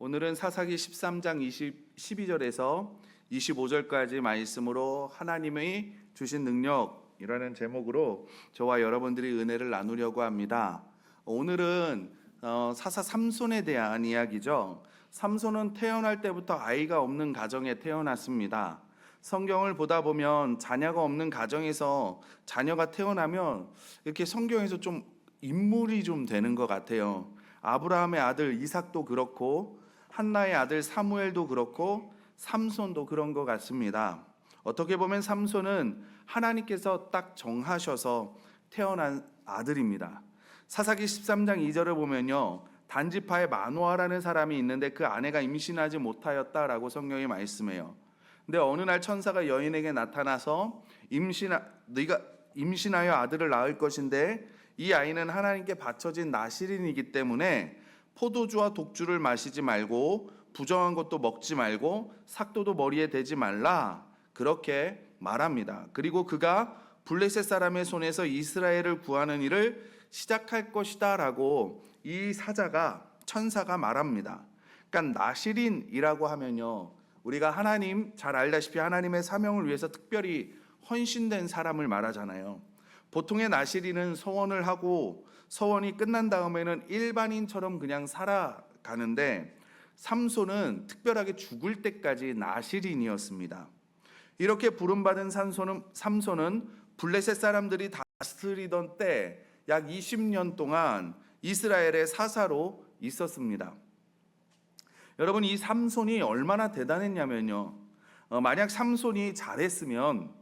오늘은 사사기 13장 12절에서 25절까지 말씀으로 하나님의 주신 능력이라는 제목으로 저와 여러분들이 은혜를 나누려고 합니다. 오늘은 사사 삼손에 대한 이야기죠. 삼손은 태어날 때부터 아이가 없는 가정에 태어났습니다. 성경을 보다 보면 자녀가 없는 가정에서 자녀가 태어나면 이렇게 성경에서 좀 인물이 좀 되는 것 같아요. 아브라함의 아들 이삭도 그렇고 한나의 아들 사무엘도 그렇고 삼손도 그런 것 같습니다. 어떻게 보면 삼손은 하나님께서 딱 정하셔서 태어난 아들입니다. 사사기 13장 2절을 보면요, 단지파에 마노아라는 사람이 있는데 그 아내가 임신하지 못하였다라고 성경이 말씀해요. 근데 어느 날 천사가 여인에게 나타나서 네가 임신하여 아들을 낳을 것인데 이 아이는 하나님께 바쳐진 나실인이기 때문에 포도주와 독주를 마시지 말고 부정한 것도 먹지 말고 삭도도 머리에 대지 말라, 그렇게 말합니다. 그리고 그가 블레셋 사람의 손에서 이스라엘을 구하는 일을 시작할 것이다 라고 이 천사가 말합니다. 그러니까 나실인이라고 하면요, 우리가 하나님 잘 알다시피 하나님의 사명을 위해서 특별히 헌신된 사람을 말하잖아요. 보통의 나실인은 서원을 하고 서원이 끝난 다음에는 일반인처럼 그냥 살아가는데 삼손은 특별하게 죽을 때까지 나실인이었습니다. 이렇게 부름받은 삼손은 블레셋 사람들이 다스리던 때 약 20년 동안 이스라엘의 사사로 있었습니다. 여러분, 이 삼손이 얼마나 대단했냐면요, 만약 삼손이 잘했으면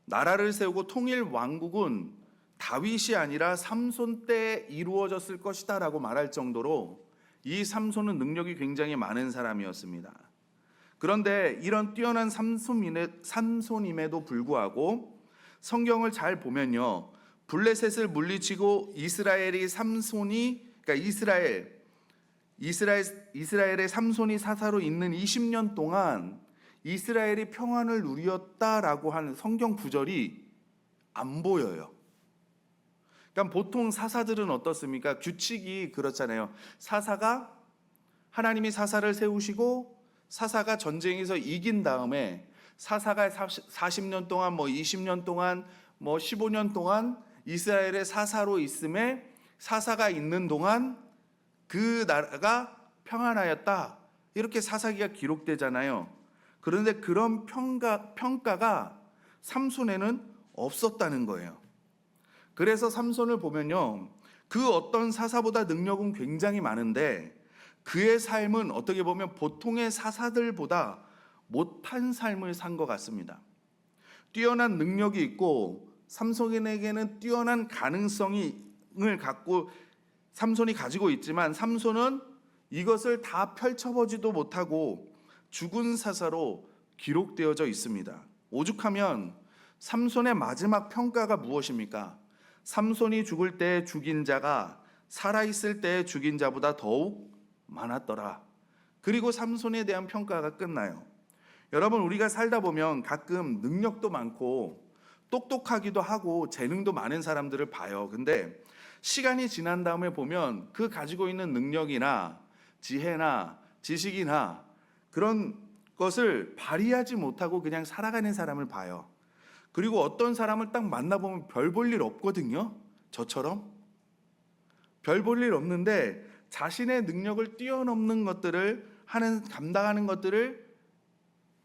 나라를 세우고 통일 왕국은 다윗이 아니라 삼손 때 이루어졌을 것이다 라고 말할 정도로 이 삼손은 능력이 굉장히 많은 사람이었습니다. 그런데 이런 뛰어난 삼손임에도 불구하고 성경을 잘 보면요, 블레셋을 물리치고 이스라엘의 삼손이 사사로 있는 20년 동안 이스라엘이 평안을 누렸다라고 하는 성경 구절이 안 보여요. 그러니까 보통 사사들은 어떻습니까? 규칙이 그렇잖아요. 하나님이 사사를 세우시고 사사가 전쟁에서 이긴 다음에 사사가 40년 동안 20년 동안 15년 동안 이스라엘의 사사로 있음에 사사가 있는 동안 그 나라가 평안하였다, 이렇게 사사기가 기록되잖아요. 그런데 그런 평가가 삼손에는 없었다는 거예요. 그래서 삼손을 보면요, 그 어떤 사사보다 능력은 굉장히 많은데 그의 삶은 어떻게 보면 보통의 사사들보다 못한 삶을 산 것 같습니다. 뛰어난 능력이 있고 삼손에게는 뛰어난 가능성을 갖고 삼손이 가지고 있지만 삼손은 이것을 다 펼쳐보지도 못하고 죽은 사사로 기록되어져 있습니다. 오죽하면 삼손의 마지막 평가가 무엇입니까? 삼손이 죽을 때 죽인 자가 살아있을 때 죽인 자보다 더욱 많았더라. 그리고 삼손에 대한 평가가 끝나요. 여러분, 우리가 살다 보면 가끔 능력도 많고 똑똑하기도 하고 재능도 많은 사람들을 봐요. 근데 시간이 지난 다음에 보면 그 가지고 있는 능력이나 지혜나 지식이나 그런 것을 발휘하지 못하고 그냥 살아가는 사람을 봐요. 그리고 어떤 사람을 딱 만나보면 별 볼 일 없거든요. 저처럼 별 볼 일 없는데 자신의 능력을 뛰어넘는 것들을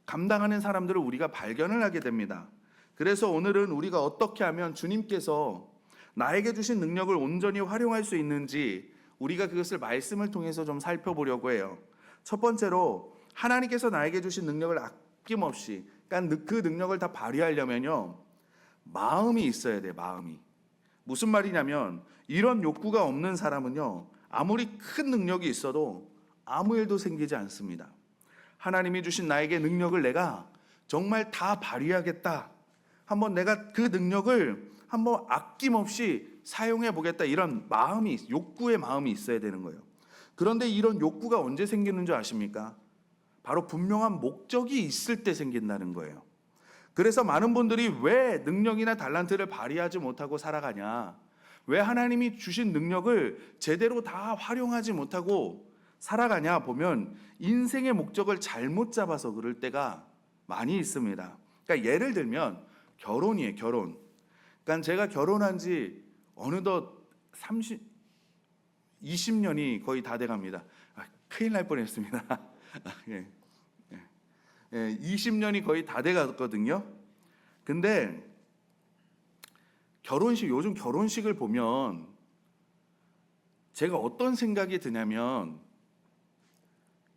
감당하는 사람들을 우리가 발견을 하게 됩니다. 그래서 오늘은 우리가 어떻게 하면 주님께서 나에게 주신 능력을 온전히 활용할 수 있는지 우리가 그것을 말씀을 통해서 좀 살펴보려고 해요. 첫 번째로, 하나님께서 나에게 주신 능력을 아낌없이, 그러니까 그 능력을 다 발휘하려면요, 마음이 있어야 돼요. 마음이. 무슨 말이냐면 이런 욕구가 없는 사람은요, 아무리 큰 능력이 있어도 아무 일도 생기지 않습니다. 하나님이 주신 나에게 능력을 내가 정말 다 발휘하겠다, 한번 내가 그 능력을 한번 아낌없이 사용해 보겠다, 이런 욕구의 마음이 있어야 되는 거예요. 그런데 이런 욕구가 언제 생기는 줄 아십니까? 바로 분명한 목적이 있을 때 생긴다는 거예요. 그래서 많은 분들이 왜 능력이나 달란트를 발휘하지 못하고 살아가냐, 왜 하나님이 주신 능력을 제대로 다 활용하지 못하고 살아가냐 보면 인생의 목적을 잘못 잡아서 그럴 때가 많이 있습니다. 그러니까 예를 들면 결혼이에요, 결혼. 그러니까 제가 결혼한 지 어느덧 20년이 거의 다 돼갑니다. 큰일 날 뻔했습니다. 예, 예, 20년이 거의 다 돼갔거든요. 근데 요즘 결혼식을 보면 제가 어떤 생각이 드냐면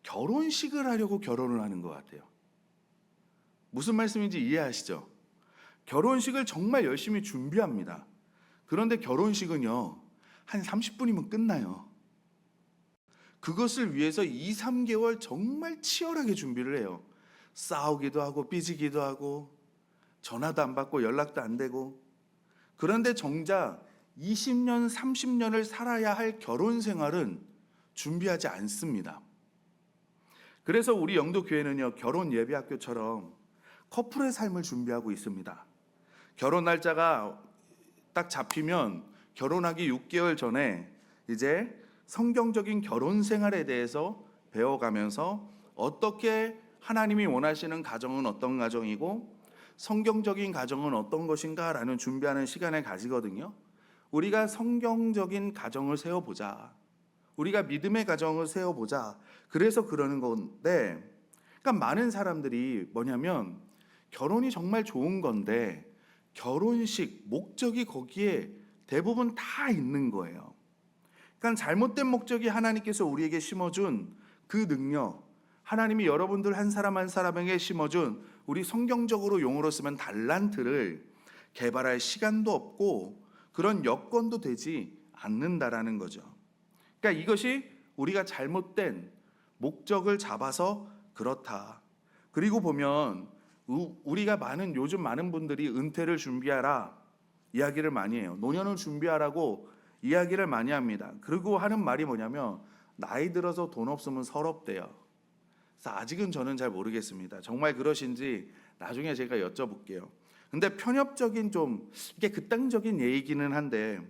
결혼식을 하려고 결혼을 하는 것 같아요. 무슨 말씀인지 이해하시죠? 결혼식을 정말 열심히 준비합니다. 그런데 결혼식은요, 한 30분이면 끝나요. 그것을 위해서 2, 3개월 정말 치열하게 준비를 해요. 싸우기도 하고 삐지기도 하고 전화도 안 받고 연락도 안 되고. 그런데 정작 20년, 30년을 살아야 할 결혼 생활은 준비하지 않습니다. 그래서 우리 영도교회는요, 결혼 예배학교처럼 커플의 삶을 준비하고 있습니다. 결혼 날짜가 딱 잡히면 결혼하기 6개월 전에 이제 성경적인 결혼 생활에 대해서 배워가면서 어떻게 하나님이 원하시는 가정은 어떤 가정이고 성경적인 가정은 어떤 것인가라는 준비하는 시간을 가지거든요. 우리가 성경적인 가정을 세워보자. 우리가 믿음의 가정을 세워보자. 그래서 그러는 건데, 그러니까 많은 사람들이 뭐냐면 결혼이 정말 좋은 건데 결혼식 목적이 거기에 대부분 다 있는 거예요. 그러니까 잘못된 목적이 하나님께서 우리에게 심어준 그 능력, 하나님이 여러분들 한 사람 한 사람에게 심어준 우리 성경적으로 용어로 쓰면 달란트를 개발할 시간도 없고 그런 여건도 되지 않는다라는 거죠. 그러니까 이것이 우리가 잘못된 목적을 잡아서 그렇다. 그리고 보면 우리가 요즘 많은 분들이 은퇴를 준비하라 이야기를 많이 해요. 노년을 준비하라고 이야기를 많이 합니다. 그리고 하는 말이 뭐냐면 나이 들어서 돈 없으면 서럽대요. 그래서 아직은 저는 잘 모르겠습니다. 정말 그러신지 나중에 제가 여쭤볼게요. 근데 편협적인 좀 이게 극단적인 얘기기는 한데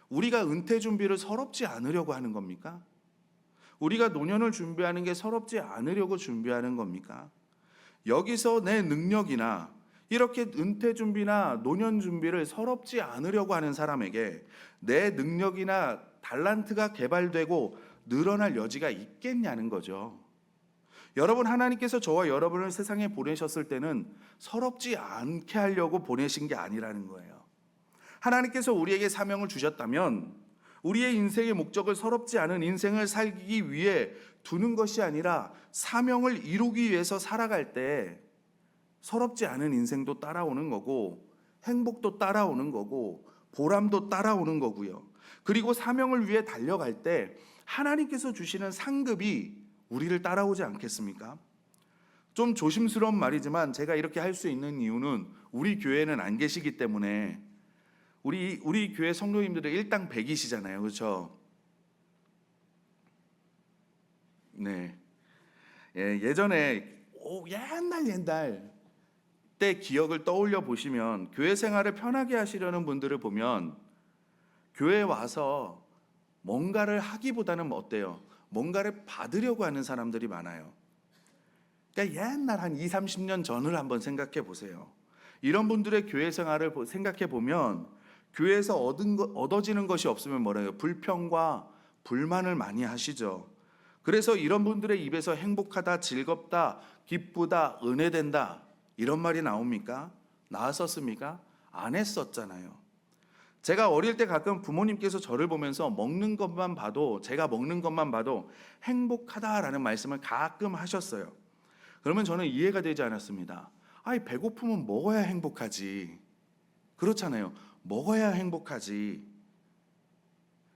우리가 은퇴 준비를 서럽지 않으려고 하는 겁니까? 우리가 노년을 준비하는 게 서럽지 않으려고 준비하는 겁니까? 여기서 내 능력이나 이렇게 은퇴 준비나 노년 준비를 서럽지 않으려고 하는 사람에게 내 능력이나 달란트가 개발되고 늘어날 여지가 있겠냐는 거죠. 여러분, 하나님께서 저와 여러분을 세상에 보내셨을 때는 서럽지 않게 하려고 보내신 게 아니라는 거예요. 하나님께서 우리에게 사명을 주셨다면 우리의 인생의 목적을 서럽지 않은 인생을 살기 위해 두는 것이 아니라 사명을 이루기 위해서 살아갈 때 서럽지 않은 인생도 따라오는 거고 행복도 따라오는 거고 보람도 따라오는 거고요. 그리고 사명을 위해 달려갈 때 하나님께서 주시는 상급이 우리를 따라오지 않겠습니까? 좀 조심스러운 말이지만 제가 이렇게 할 수 있는 이유는 우리 교회는 안 계시기 때문에 우리 교회 성도님들은 일당 100이시잖아요. 그렇죠? 네. 예전에 옛날 때 기억을 떠올려 보시면 교회 생활을 편하게 하시려는 분들을 보면 교회에 와서 뭔가를 하기보다는 어때요? 뭔가를 받으려고 하는 사람들이 많아요. 그러니까 옛날 한 20, 30년 전을 한번 생각해 보세요. 이런 분들의 교회 생활을 생각해 보면 교회에서 얻어지는 것이 없으면 뭐래요? 불평과 불만을 많이 하시죠. 그래서 이런 분들의 입에서 행복하다, 즐겁다, 기쁘다, 은혜된다 이런 말이 나옵니까? 나왔었습니까? 안 했었잖아요. 제가 어릴 때 가끔 부모님께서 저를 보면서 먹는 것만 봐도 제가 먹는 것만 봐도 행복하다라는 말씀을 가끔 하셨어요. 그러면 저는 이해가 되지 않았습니다. 아니 배고프면 먹어야 행복하지. 그렇잖아요. 먹어야 행복하지.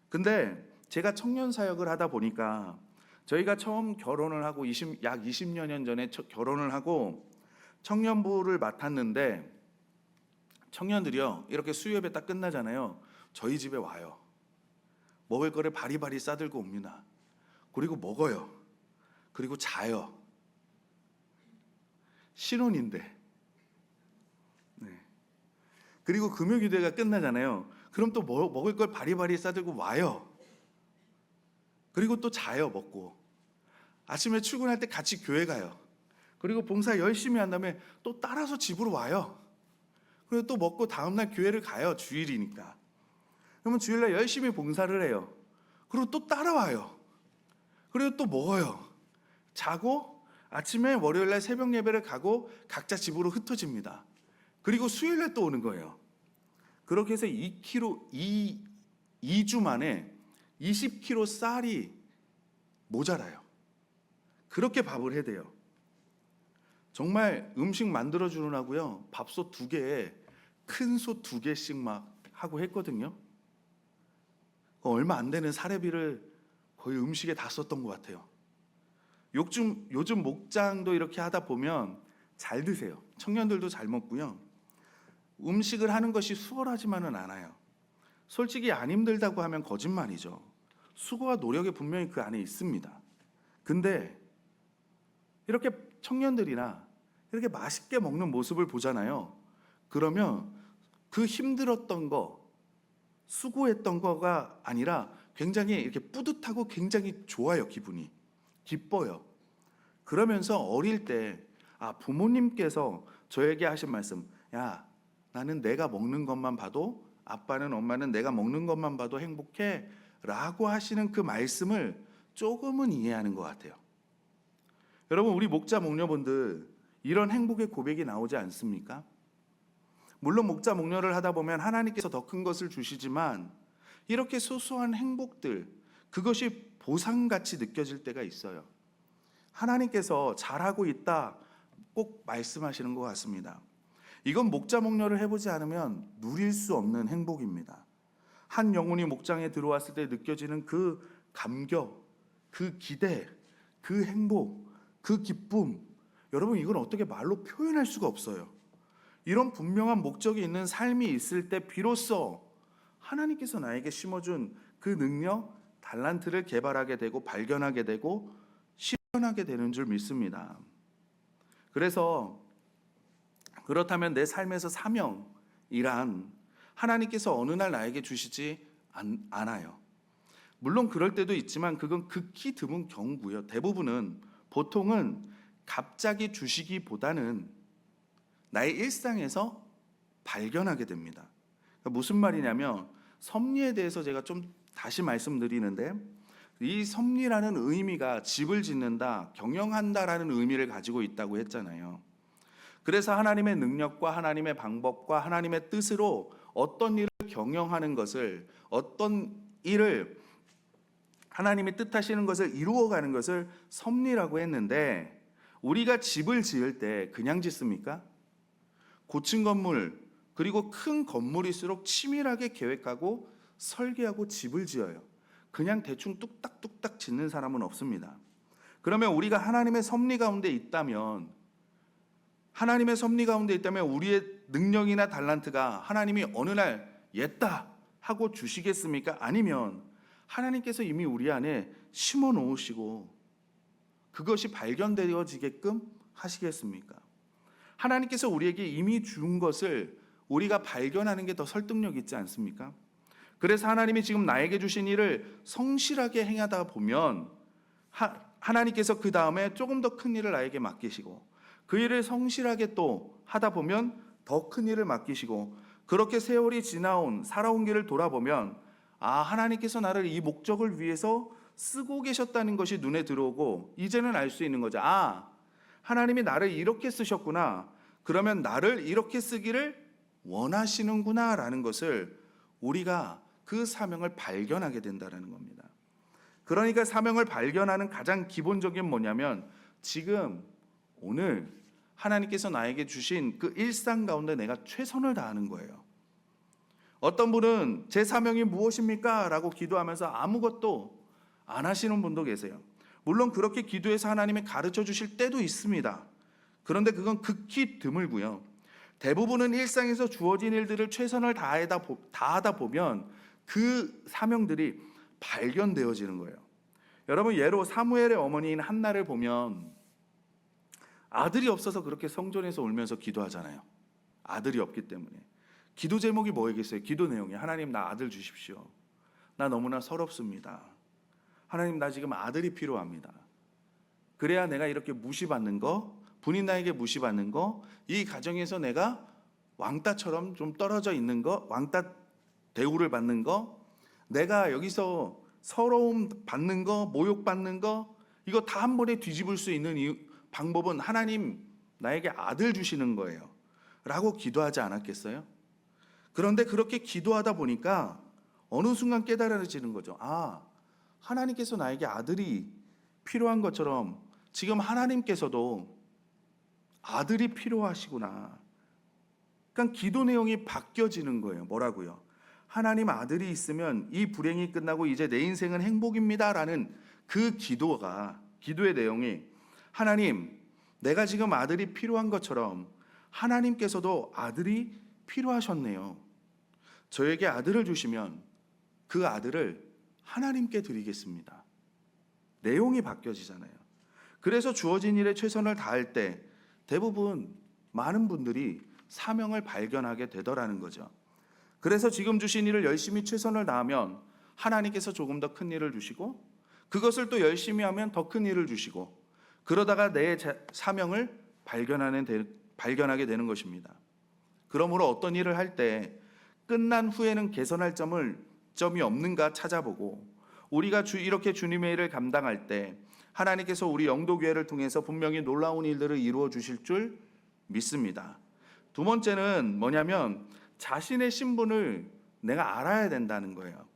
근데 제가 청년 사역을 하다 보니까 저희가 처음 결혼을 하고 약 20여 년 전에 결혼을 하고 청년부를 맡았는데 청년들이요 이렇게 수요예배 딱 끝나잖아요. 저희 집에 와요. 먹을 거를 바리바리 싸들고 옵니다. 그리고 먹어요. 그리고 자요. 신혼인데. 네. 그리고 금요기도회가 끝나잖아요. 그럼 또 먹을 걸 바리바리 싸들고 와요. 그리고 또 자요, 먹고. 아침에 출근할 때 같이 교회 가요. 그리고 봉사 열심히 한 다음에 또 따라서 집으로 와요. 그리고 또 먹고 다음날 교회를 가요. 주일이니까. 그러면 주일날 열심히 봉사를 해요. 그리고 또 따라와요. 그리고 또 먹어요. 자고 아침에 월요일날 새벽 예배를 가고 각자 집으로 흩어집니다. 그리고 수요일날 또 오는 거예요. 그렇게 해서 2주 만에 20kg 쌀이 모자라요. 그렇게 밥을 해대요. 정말 음식 만들어주느라고요. 밥솥 2개에 큰 솥 2개씩 막 하고 했거든요. 얼마 안 되는 사례비를 거의 음식에 다 썼던 것 같아요. 요즘 목장도 이렇게 하다 보면 잘 드세요. 청년들도 잘 먹고요. 음식을 하는 것이 수월하지만은 않아요. 솔직히 안 힘들다고 하면 거짓말이죠. 수고와 노력이 분명히 그 안에 있습니다. 근데 이렇게 청년들이나 이렇게 맛있게 먹는 모습을 보잖아요. 그러면 그 힘들었던 거, 수고했던 거가 아니라 굉장히 이렇게 뿌듯하고 굉장히 좋아요. 기분이 기뻐요. 그러면서 어릴 때 부모님께서 저에게 하신 말씀, 야, 나는 내가 먹는 것만 봐도, 아빠는 엄마는 내가 먹는 것만 봐도 행복해 라고 하시는 그 말씀을 조금은 이해하는 것 같아요. 여러분, 우리 목자 목녀분들 이런 행복의 고백이 나오지 않습니까? 물론 목자 목녀를 하다 보면 하나님께서 더 큰 것을 주시지만 이렇게 소소한 행복들, 그것이 보상같이 느껴질 때가 있어요. 하나님께서 잘하고 있다 꼭 말씀하시는 것 같습니다. 이건 목자 목녀를 해보지 않으면 누릴 수 없는 행복입니다. 한 영혼이 목장에 들어왔을 때 느껴지는 그 감격, 그 기대, 그 행복, 그 기쁨, 여러분 이건 어떻게 말로 표현할 수가 없어요. 이런 분명한 목적이 있는 삶이 있을 때 비로소 하나님께서 나에게 심어준 그 능력, 달란트를 개발하게 되고 발견하게 되고 실현하게 되는 줄 믿습니다. 그래서 그렇다면 내 삶에서 사명이란 하나님께서 어느 날 나에게 주시지 않아요. 물론 그럴 때도 있지만 그건 극히 드문 경우고요. 보통은 갑자기 주시기보다는 나의 일상에서 발견하게 됩니다. 그러니까 무슨 말이냐면 섭리에 대해서 제가 좀 다시 말씀드리는데, 이 섭리라는 의미가 집을 짓는다, 경영한다라는 의미를 가지고 있다고 했잖아요. 그래서 하나님의 능력과 하나님의 방법과 하나님의 뜻으로 어떤 일을 경영하는 것을, 어떤 일을 하나님이 뜻하시는 것을 이루어가는 것을 섭리라고 했는데, 우리가 집을 지을 때 그냥 짓습니까? 고층 건물, 그리고 큰 건물일수록 치밀하게 계획하고 설계하고 집을 지어요. 그냥 대충 뚝딱뚝딱 짓는 사람은 없습니다. 그러면 우리가 하나님의 섭리 가운데 있다면, 우리의 능력이나 달란트가 하나님이 어느 날 옛다 하고 주시겠습니까? 아니면 하나님께서 이미 우리 안에 심어 놓으시고 그것이 발견되어지게끔 하시겠습니까? 하나님께서 우리에게 이미 준 것을 우리가 발견하는 게 더 설득력 있지 않습니까? 그래서 하나님이 지금 나에게 주신 일을 성실하게 행하다 보면 하나님께서 그 다음에 조금 더 큰 일을 나에게 맡기시고, 그 일을 성실하게 또 하다 보면 더 큰 일을 맡기시고, 그렇게 세월이 살아온 길을 돌아보면 하나님께서 나를 이 목적을 위해서 쓰고 계셨다는 것이 눈에 들어오고, 이제는 알 수 있는 거죠. 하나님이 나를 이렇게 쓰셨구나, 그러면 나를 이렇게 쓰기를 원하시는구나 라는 것을 우리가 그 사명을 발견하게 된다는 겁니다. 그러니까 사명을 발견하는 가장 기본적인 뭐냐면, 지금 오늘 하나님께서 나에게 주신 그 일상 가운데 내가 최선을 다하는 거예요. 어떤 분은 제 사명이 무엇입니까? 라고 기도하면서 아무것도 안 하시는 분도 계세요. 물론 그렇게 기도해서 하나님이 가르쳐 주실 때도 있습니다. 그런데 그건 극히 드물고요. 대부분은 일상에서 주어진 일들을 최선을 다하다 보면 그 사명들이 발견되어지는 거예요. 여러분, 예로 사무엘의 어머니인 한나를 보면 아들이 없어서 그렇게 성전에서 울면서 기도하잖아요. 아들이 없기 때문에. 기도 제목이 뭐겠어요? 기도 내용이 하나님, 나 아들 주십시오. 나 너무나 서럽습니다. 하나님, 나 지금 아들이 필요합니다. 그래야 내가 이렇게 무시받는 거, 부인 나에게 무시받는 거, 이 가정에서 내가 왕따처럼 좀 떨어져 있는 거, 왕따 대우를 받는 거, 내가 여기서 서러움 받는 거, 모욕 받는 거, 이거 다 한 번에 뒤집을 수 있는 방법은 하나님 나에게 아들 주시는 거예요 라고 기도하지 않았겠어요? 그런데 그렇게 기도하다 보니까 어느 순간 깨달아지는 거죠. 아, 하나님께서 나에게 아들이 필요한 것처럼 지금 하나님께서도 아들이 필요하시구나. 그러니까 기도 내용이 바뀌어지는 거예요. 뭐라고요? 하나님 아들이 있으면 이 불행이 끝나고 이제 내 인생은 행복입니다라는 그 기도의 내용이 하나님, 내가 지금 아들이 필요한 것처럼 하나님께서도 아들이 필요하셨네요. 저에게 아들을 주시면 그 아들을 하나님께 드리겠습니다. 내용이 바뀌어지잖아요. 그래서 주어진 일에 최선을 다할 때 대부분 많은 분들이 사명을 발견하게 되더라는 거죠. 그래서 지금 주신 일을 열심히 최선을 다하면 하나님께서 조금 더 큰 일을 주시고, 그것을 또 열심히 하면 더 큰 일을 주시고, 그러다가 내 사명을 발견하게 되는 것입니다. 그러므로 어떤 일을 할 때 끝난 후에는 개선할 점이 없는가 찾아보고, 우리가 이렇게 주님의 일을 감당할 때 하나님께서 우리 영도교회를 통해서 분명히 놀라운 일들을 이루어 주실 줄 믿습니다. 두 번째는 뭐냐면 자신의 신분을 내가 알아야 된다는 거예요.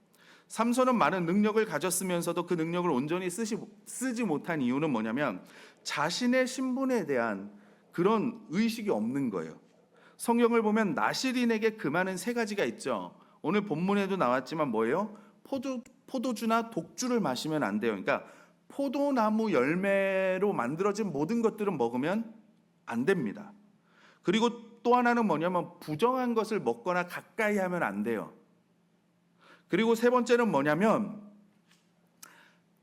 삼손은 많은 능력을 가졌으면서도 그 능력을 온전히 쓰지 못한 이유는 뭐냐면 자신의 신분에 대한 그런 의식이 없는 거예요. 성경을 보면 나실인에게 금하는 세 가지가 있죠. 오늘 본문에도 나왔지만 뭐예요? 포도주나 독주를 마시면 안 돼요. 그러니까 포도나무 열매로 만들어진 모든 것들은 먹으면 안 됩니다. 그리고 또 하나는 뭐냐면 부정한 것을 먹거나 가까이 하면 안 돼요. 그리고 세 번째는 뭐냐면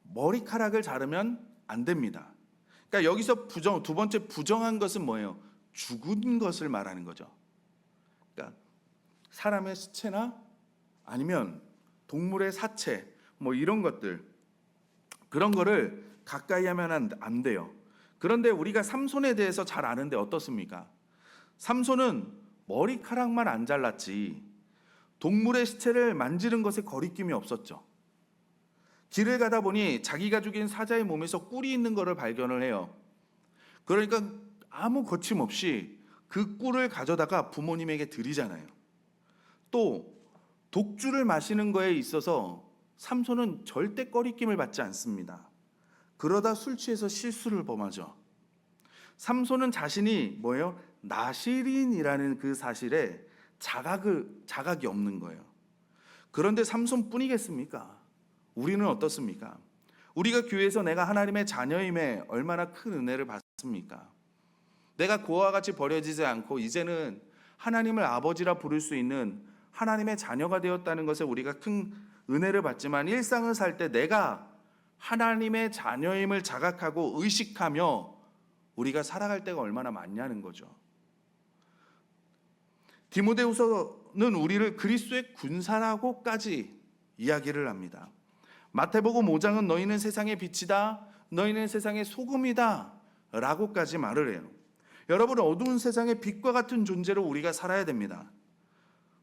머리카락을 자르면 안 됩니다. 그러니까 여기서 두 번째 부정한 것은 뭐예요? 죽은 것을 말하는 거죠. 그러니까 사람의 시체나 아니면 동물의 사체 뭐 이런 것들, 그런 거를 가까이 하면 안 돼요. 그런데 우리가 삼손에 대해서 잘 아는데 어떻습니까? 삼손은 머리카락만 안 잘랐지 동물의 시체를 만지는 것에 거리낌이 없었죠. 길을 가다 보니 자기가 죽인 사자의 몸에서 꿀이 있는 것을 발견을 해요. 그러니까 아무 거침없이 그 꿀을 가져다가 부모님에게 드리잖아요. 또 독주를 마시는 거에 있어서 삼손은 절대 꺼리낌을 받지 않습니다. 그러다 술 취해서 실수를 범하죠. 삼손은 자신이 뭐예요? 나실인이라는 그 사실에 자각이 없는 거예요. 그런데 삼손뿐이겠습니까? 우리는 어떻습니까? 우리가 교회에서 내가 하나님의 자녀임에 얼마나 큰 은혜를 받습니까? 내가 그와 같이 버려지지 않고 이제는 하나님을 아버지라 부를 수 있는 하나님의 자녀가 되었다는 것에 우리가 큰 은혜를 받지만 일상을 살 때 내가 하나님의 자녀임을 자각하고 의식하며 우리가 살아갈 때가 얼마나 많냐는 거죠. 디모데후서는 우리를 그리스도의 군사라고까지 이야기를 합니다. 마태복음 5장은 너희는 세상의 빛이다, 너희는 세상의 소금이다 라고까지 말을 해요. 여러분, 어두운 세상의 빛과 같은 존재로 우리가 살아야 됩니다.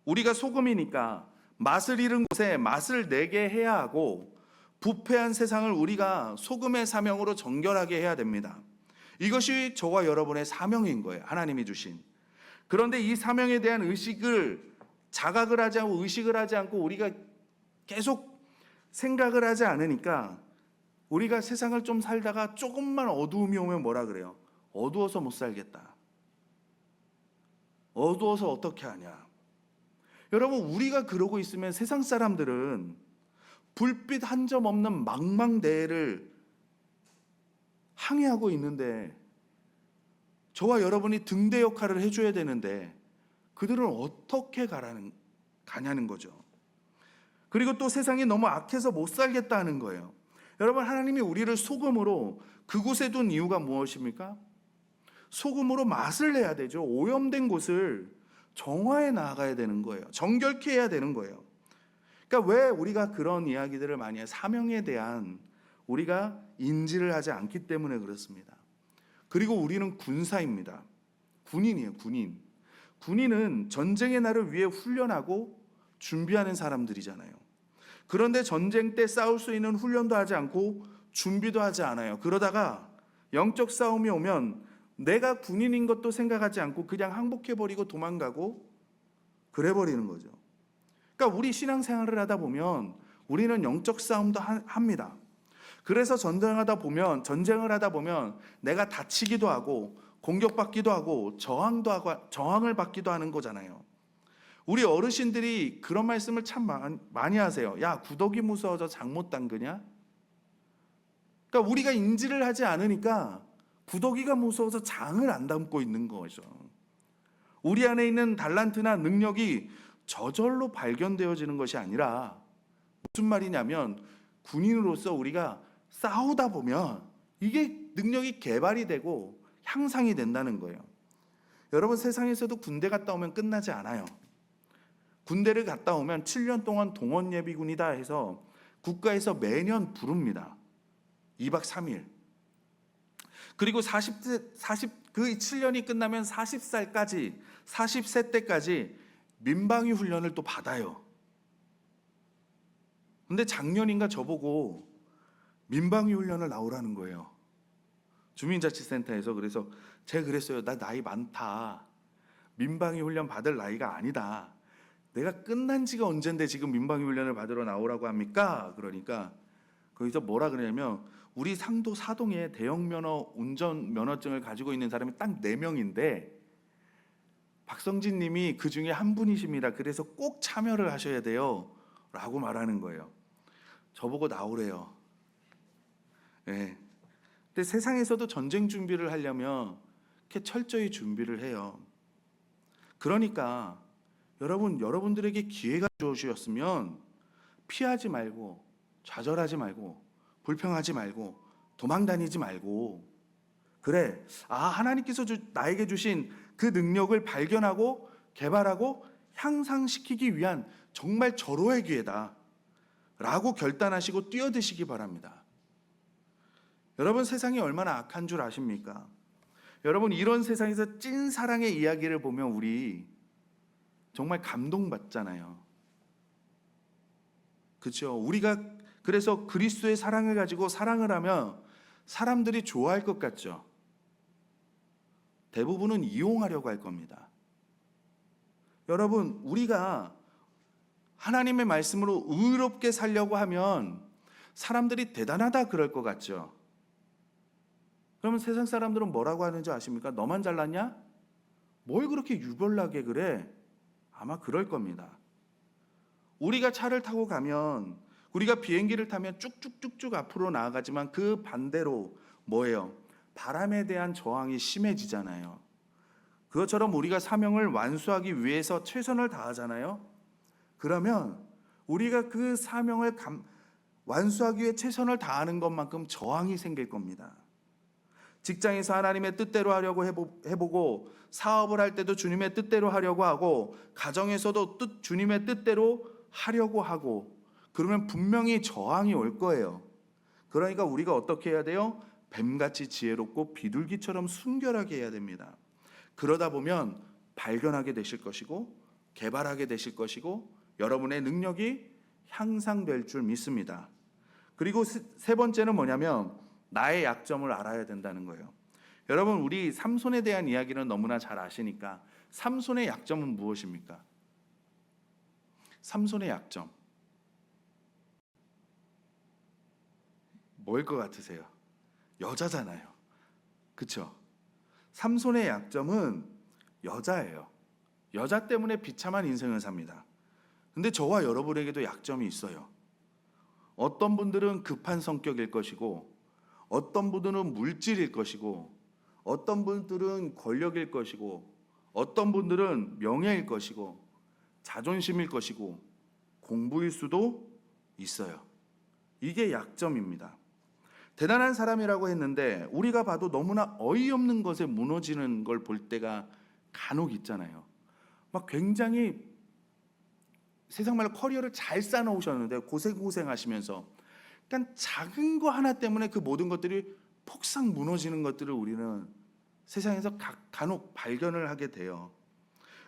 우리가 소금이니까 맛을 잃은 곳에 맛을 내게 해야 하고, 부패한 세상을 우리가 소금의 사명으로 정결하게 해야 됩니다. 이것이 저와 여러분의 사명인 거예요. 하나님이 주신. 그런데 이 사명에 대한 자각을 하지 않고 의식을 하지 않고 우리가 계속 생각을 하지 않으니까 우리가 세상을 좀 살다가 조금만 어두움이 오면 뭐라 그래요? 어두워서 못 살겠다. 어두워서 어떻게 하냐. 여러분, 우리가 그러고 있으면 세상 사람들은 불빛 한 점 없는 망망대해를 항해하고 있는데 저와 여러분이 등대 역할을 해줘야 되는데 그들은 어떻게 가냐는 거죠. 그리고 또 세상이 너무 악해서 못 살겠다는 거예요. 여러분, 하나님이 우리를 소금으로 그곳에 둔 이유가 무엇입니까? 소금으로 맛을 내야 되죠. 오염된 곳을 정화해 나가야 되는 거예요. 정결케 해야 되는 거예요. 그러니까 왜 우리가 그런 이야기들을 많이 해요? 사명에 대한 우리가 인지를 하지 않기 때문에 그렇습니다. 그리고 우리는 군사입니다. 군인이에요, 군인. 군인은 전쟁의 날을 위해 훈련하고 준비하는 사람들이잖아요. 그런데 전쟁 때 싸울 수 있는 훈련도 하지 않고 준비도 하지 않아요. 그러다가 영적 싸움이 오면 내가 군인인 것도 생각하지 않고 그냥 항복해버리고 도망가고 그래버리는 거죠. 그러니까 우리 신앙생활을 하다 보면 우리는 영적 싸움도 합니다. 그래서 전쟁을 하다 보면 내가 다치기도 하고 공격받기도 하고 저항을 받기도 하는 거잖아요. 우리 어르신들이 그런 말씀을 참 많이 하세요. 야, 구더기 무서워서 장 못 담그냐? 그러니까 우리가 인지를 하지 않으니까 구더기가 무서워서 장을 안 담고 있는 거죠. 우리 안에 있는 달란트나 능력이 저절로 발견되어지는 것이 아니라 무슨 말이냐면 군인으로서 우리가 싸우다 보면 이게 능력이 개발이 되고 향상이 된다는 거예요. 여러분, 세상에서도 군대 갔다 오면 끝나지 않아요. 군대를 갔다 오면 7년 동안 동원 예비군이다 해서 국가에서 매년 부릅니다. 2박 3일. 그리고 그 7년이 끝나면 40세 때까지 민방위 훈련을 또 받아요. 근데 작년인가 저보고 민방위 훈련을 나오라는 거예요. 주민자치센터에서. 그래서 제가 그랬어요. 나 나이 많다. 민방위 훈련 받을 나이가 아니다. 내가 끝난 지가 언젠데 지금 민방위 훈련을 받으러 나오라고 합니까? 그러니까 거기서 뭐라 그러냐면 우리 상도 사동에 대형 운전 면허증을 가지고 있는 사람이 딱 4명인데 박성진 님이 그 중에 한 분이십니다. 그래서 꼭 참여를 하셔야 돼요. 라고 말하는 거예요. 저보고 나오래요. 네. 근데 세상에서도 전쟁 준비를 하려면 이렇게 철저히 준비를 해요. 그러니까 여러분들에게 기회가 주어졌으면 피하지 말고 좌절하지 말고 불평하지 말고 도망 다니지 말고 그래, 하나님께서 나에게 주신 그 능력을 발견하고 개발하고 향상시키기 위한 정말 절호의 기회다 라고 결단하시고 뛰어드시기 바랍니다. 여러분, 세상이 얼마나 악한 줄 아십니까? 여러분, 이런 세상에서 찐 사랑의 이야기를 보면 우리 정말 감동받잖아요. 그렇죠? 우리가 그래서 그리스도의 사랑을 가지고 사랑을 하면 사람들이 좋아할 것 같죠? 대부분은 이용하려고 할 겁니다. 여러분, 우리가 하나님의 말씀으로 의롭게 살려고 하면 사람들이 대단하다 그럴 것 같죠? 그러면 세상 사람들은 뭐라고 하는지 아십니까? 너만 잘났냐? 뭘 그렇게 유별나게 그래? 아마 그럴 겁니다. 우리가 차를 타고 가면, 우리가 비행기를 타면 쭉쭉쭉쭉 앞으로 나아가지만 그 반대로 뭐예요? 바람에 대한 저항이 심해지잖아요. 그것처럼 우리가 사명을 완수하기 위해서 최선을 다하잖아요. 그러면 우리가 그 사명을 완수하기 위해 최선을 다하는 것만큼 저항이 생길 겁니다. 직장에서 하나님의 뜻대로 하려고 해보고, 사업을 할 때도 주님의 뜻대로 하려고 하고, 가정에서도 주님의 뜻대로 하려고 하고, 그러면 분명히 저항이 올 거예요. 그러니까 우리가 어떻게 해야 돼요? 뱀같이 지혜롭고 비둘기처럼 순결하게 해야 됩니다. 그러다 보면 발견하게 되실 것이고 개발하게 되실 것이고 여러분의 능력이 향상될 줄 믿습니다. 그리고 세 번째는 뭐냐면 나의 약점을 알아야 된다는 거예요. 여러분, 우리 삼손에 대한 이야기는 너무나 잘 아시니까 삼손의 약점은 무엇입니까? 삼손의 약점 뭐일 것 같으세요? 여자잖아요. 그렇죠? 삼손의 약점은 여자예요. 여자 때문에 비참한 인생을 삽니다. 근데 저와 여러분에게도 약점이 있어요. 어떤 분들은 급한 성격일 것이고, 어떤 분들은 물질일 것이고, 어떤 분들은 권력일 것이고, 어떤 분들은 명예일 것이고, 자존심일 것이고, 공부일 수도 있어요. 이게 약점입니다. 대단한 사람이라고 했는데 우리가 봐도 너무나 어이없는 것에 무너지는 걸 볼 때가 간혹 있잖아요. 막 굉장히 세상 말로 커리어를 잘 쌓아놓으셨는데 고생하시면서 그러니까 작은 거 하나 때문에 그 모든 것들이 폭삭 무너지는 것들을 우리는 세상에서 간혹 발견을 하게 돼요.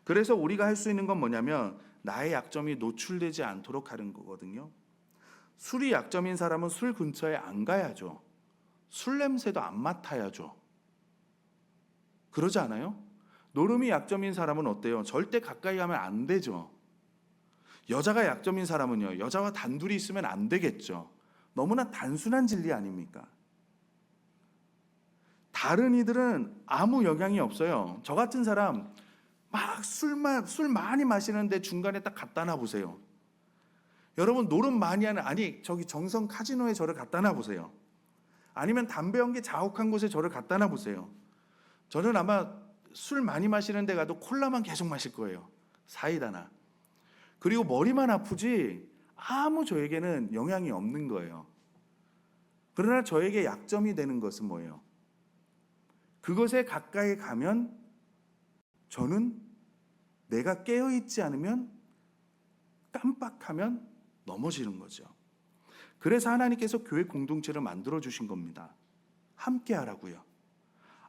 그래서 우리가 할 수 있는 건 뭐냐면 나의 약점이 노출되지 않도록 하는 거거든요. 술이 약점인 사람은 술 근처에 안 가야죠. 술 냄새도 안 맡아야죠. 그러지 않아요? 노름이 약점인 사람은 어때요? 절대 가까이 가면 안 되죠. 여자가 약점인 사람은요, 여자와 단둘이 있으면 안 되겠죠. 너무나 단순한 진리 아닙니까? 다른 이들은 아무 영향이 없어요. 저 같은 사람 막 술 많이 마시는데 중간에 딱 갖다 놔 보세요. 여러분 노름 많이 하는, 아니 저기 정성 카지노에 저를 갖다 놔 보세요. 아니면 담배 연기 자욱한 곳에 저를 갖다 놔 보세요. 저는 아마 술 많이 마시는 데 가도 콜라만 계속 마실 거예요. 사이다나. 그리고 머리만 아프지 아무 저에게는 영향이 없는 거예요. 그러나 저에게 약점이 되는 것은 뭐예요? 그것에 가까이 가면 저는 내가 깨어있지 않으면, 깜빡하면 넘어지는 거죠. 그래서 하나님께서 교회 공동체를 만들어 주신 겁니다. 함께 하라고요.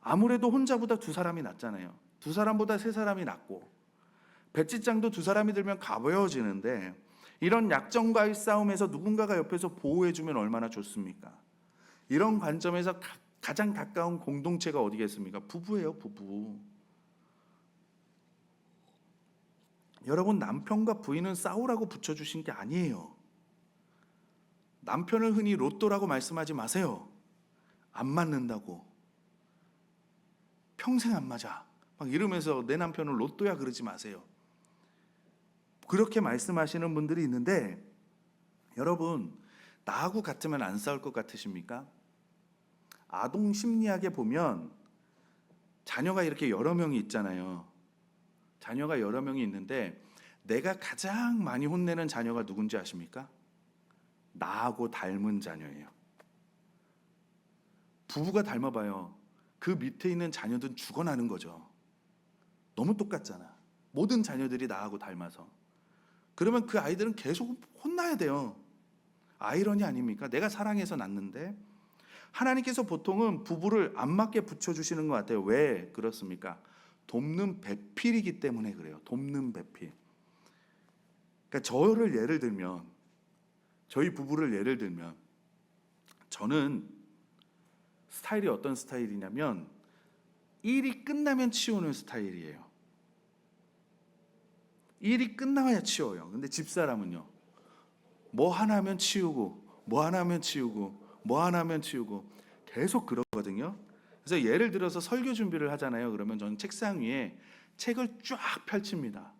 아무래도 혼자보다 두 사람이 낫잖아요. 두 사람보다 세 사람이 낫고, 배지장도 두 사람이 들면 가벼워지는데, 이런 약점과의 싸움에서 누군가가 옆에서 보호해주면 얼마나 좋습니까? 이런 관점에서 가장 가까운 공동체가 어디겠습니까? 부부예요, 부부. 여러분, 남편과 부인은 싸우라고 붙여주신 게 아니에요. 남편을 흔히 로또라고 말씀하지 마세요. 안 맞는다고. 평생 안 맞아. 막 이러면서 내 남편은 로또야 그러지 마세요. 그렇게 말씀하시는 분들이 있는데, 여러분, 나하고 같으면 안 싸울 것 같으십니까? 아동 심리학에 보면 자녀가 이렇게 여러 명이 있잖아요. 자녀가 여러 명이 있는데 내가 가장 많이 혼내는 자녀가 누군지 아십니까? 나하고 닮은 자녀예요. 부부가 닮아봐요. 그 밑에 있는 자녀들은 죽어나는 거죠. 너무 똑같잖아. 모든 자녀들이 나하고 닮아서. 그러면 그 아이들은 계속 혼나야 돼요. 아이러니 아닙니까? 내가 사랑해서 낳는데. 하나님께서 보통은 부부를 안 맞게 붙여주시는 것 같아요. 왜 그렇습니까? 돕는 배필이기 때문에 그래요. 돕는 배필. 그러니까 저를 예를 들면, 저희 부부를 예를 들면, 저는 스타일이 어떤 스타일이냐면 일이 끝나면 치우는 스타일이에요. 일이 끝나야 치워요. 근데 집사람은요, 뭐 하나 하면 치우고, 뭐 하나 하면 치우고, 뭐 하나 하면 치우고 계속 그러거든요. 그래서 예를 들어서 설교 준비를 하잖아요. 그러면 저는 책상 위에 책을 쫙 펼칩니다.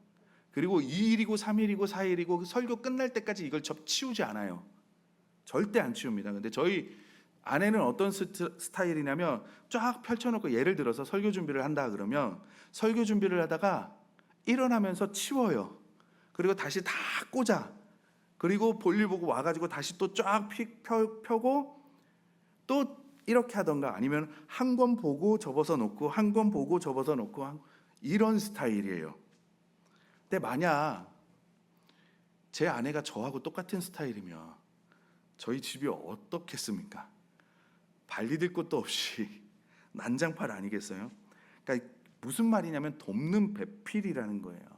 그리고 2일이고 3일이고 4일이고 설교 끝날 때까지 이걸 치우지 않아요. 절대 안 치웁니다. 근데 저희 아내는 어떤 스타일이냐면 쫙 펼쳐놓고, 예를 들어서 설교 준비를 한다 그러면 설교 준비를 하다가 일어나면서 치워요. 그리고 다시 다 꽂아. 그리고 볼일 보고 와가지고 다시 또 쫙 펴고 또 이렇게 하던가, 아니면 한 권 보고 접어서 놓고 한 권 보고 접어서 놓고, 이런 스타일이에요. 근데 만약 제 아내가 저하고 똑같은 스타일이면 저희 집이 어떻겠습니까? 발리 딜 것도 없이 난장판 아니겠어요? 그러니까 무슨 말이냐면 돕는 배필이라는 거예요.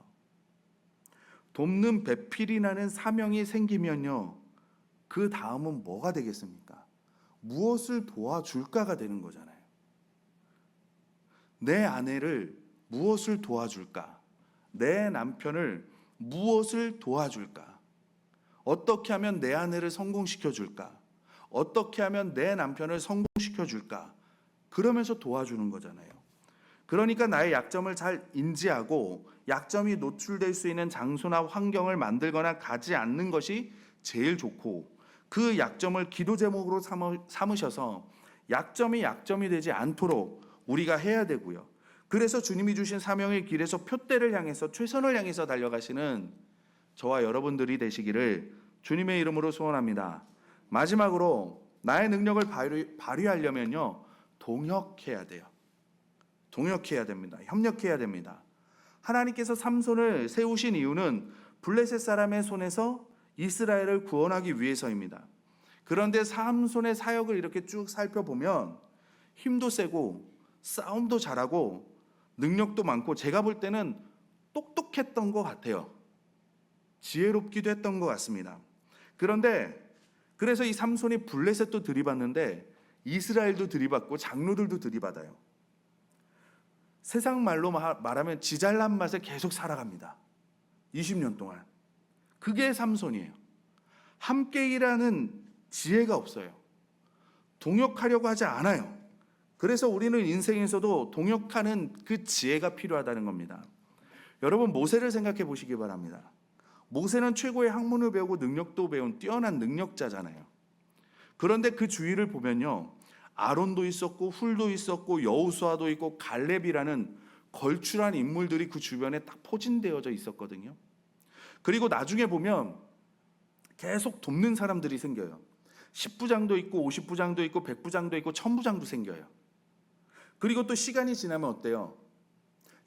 돕는 배필이라는 사명이 생기면요, 그 다음은 뭐가 되겠습니까? 무엇을 도와줄까가 되는 거잖아요. 내 아내를 무엇을 도와줄까? 내 남편을 무엇을 도와줄까? 어떻게 하면 내 아내를 성공시켜줄까? 어떻게 하면 내 남편을 성공시켜줄까? 그러면서 도와주는 거잖아요. 그러니까 나의 약점을 잘 인지하고 약점이 노출될 수 있는 장소나 환경을 만들거나 가지 않는 것이 제일 좋고, 그 약점을 기도 제목으로 삼으셔서 약점이 되지 않도록 우리가 해야 되고요. 그래서 주님이 주신 사명의 길에서 표대를 향해서 최선을 향해서 달려가시는 저와 여러분들이 되시기를 주님의 이름으로 소원합니다. 마지막으로 나의 능력을 발휘하려면요, 동역해야 돼요. 동역해야 됩니다. 협력해야 됩니다. 하나님께서 삼손을 세우신 이유는 블레셋 사람의 손에서 이스라엘을 구원하기 위해서입니다. 그런데 삼손의 사역을 이렇게 쭉 살펴보면 힘도 세고 싸움도 잘하고 능력도 많고 제가 볼 때는 똑똑했던 것 같아요. 지혜롭기도 했던 것 같습니다. 그런데 그래서 이 삼손이 블레셋도 들이받는데 이스라엘도 들이받고 장로들도 들이받아요. 세상 말로 말하면 지잘난 맛에 계속 살아갑니다. 20년 동안. 그게 삼손이에요. 함께 일하는 지혜가 없어요. 동역하려고 하지 않아요. 그래서 우리는 인생에서도 동역하는 그 지혜가 필요하다는 겁니다. 여러분, 모세를 생각해 보시기 바랍니다. 모세는 최고의 학문을 배우고 능력도 배운 뛰어난 능력자잖아요. 그런데 그 주위를 보면요, 아론도 있었고 훌도 있었고 여호수아도 있고 갈렙이라는 걸출한 인물들이 그 주변에 딱 포진되어져 있었거든요. 그리고 나중에 보면 계속 돕는 사람들이 생겨요. 10부장도 있고 50부장도 있고 100부장도 있고 1000부장도 생겨요. 그리고 또 시간이 지나면 어때요?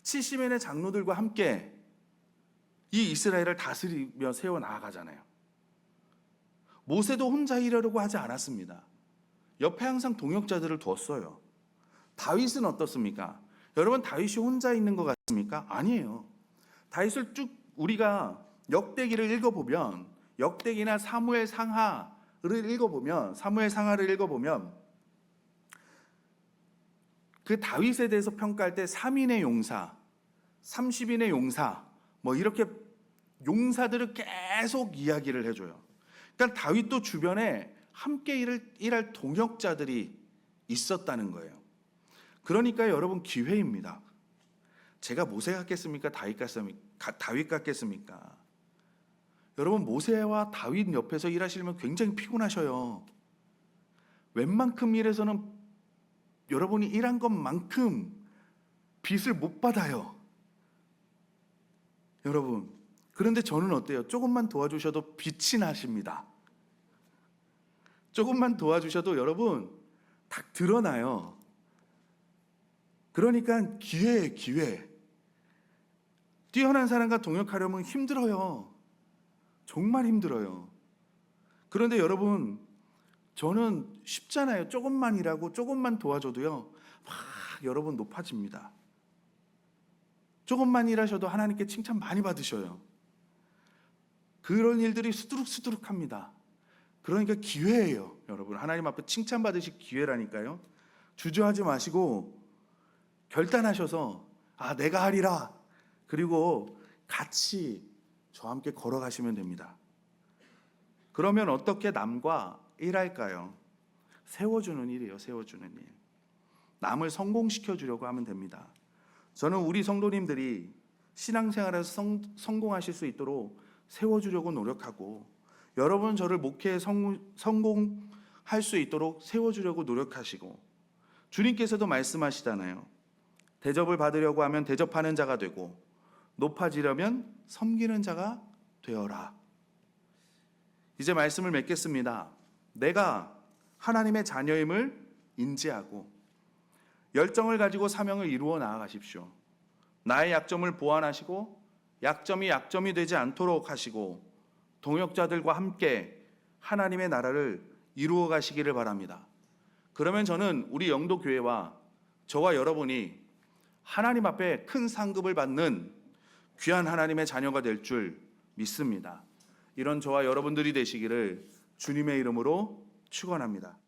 70인의 장로들과 함께 이 이스라엘을 다스리며 세워 나아가잖아요. 모세도 혼자 일하려고 하지 않았습니다. 옆에 항상 동역자들을 두었어요. 다윗은 어떻습니까? 여러분, 다윗이 혼자 있는 것 같습니까? 아니에요. 다윗을 쭉 우리가 역대기를 읽어보면, 역대기나 사무엘 상하를 읽어보면 그 다윗에 대해서 평가할 때 3인의 용사, 30인의 용사, 뭐 이렇게 용사들을 계속 이야기를 해줘요. 그러니까 다윗도 주변에 함께 일할 동역자들이 있었다는 거예요. 그러니까 여러분, 기회입니다. 제가 모세 같겠습니까? 다윗 같겠습니까? 여러분, 모세와 다윗 옆에서 일하시려면 굉장히 피곤하셔요. 웬만큼 일해서는 여러분이 일한 것만큼 빚을 못 받아요. 여러분, 그런데 저는 어때요? 조금만 도와주셔도 빛이 나십니다. 조금만 도와주셔도 여러분 딱 드러나요. 그러니까 기회예요, 기회. 뛰어난 사람과 동역하려면 힘들어요. 정말 힘들어요. 그런데 여러분, 저는 쉽잖아요. 조금만 일하고 조금만 도와줘도요, 막 여러분 높아집니다. 조금만 일하셔도 하나님께 칭찬 많이 받으셔요. 그런 일들이 수두룩수두룩합니다. 그러니까 기회예요, 여러분. 하나님 앞에 칭찬 받으실 기회라니까요. 주저하지 마시고 결단하셔서 내가 하리라. 그리고 같이 저와 함께 걸어가시면 됩니다. 그러면 어떻게 남과 일할까요? 세워주는 일이에요. 세워주는 일. 남을 성공시켜 주려고 하면 됩니다. 저는 우리 성도님들이 신앙생활에서 성공하실 수 있도록 세워주려고 노력하고, 여러분 저를 목회에 성공할 수 있도록 세워주려고 노력하시고, 주님께서도 말씀하시잖아요. 대접을 받으려고 하면 대접하는 자가 되고, 높아지려면 섬기는 자가 되어라. 이제 말씀을 맺겠습니다. 내가 하나님의 자녀임을 인지하고 열정을 가지고 사명을 이루어 나아가십시오. 나의 약점을 보완하시고 약점이 약점이 되지 않도록 하시고 동역자들과 함께 하나님의 나라를 이루어 가시기를 바랍니다. 그러면 저는 우리 영도교회와 저와 여러분이 하나님 앞에 큰 상급을 받는 귀한 하나님의 자녀가 될 줄 믿습니다. 이런 저와 여러분들이 되시기를 주님의 이름으로 축원합니다.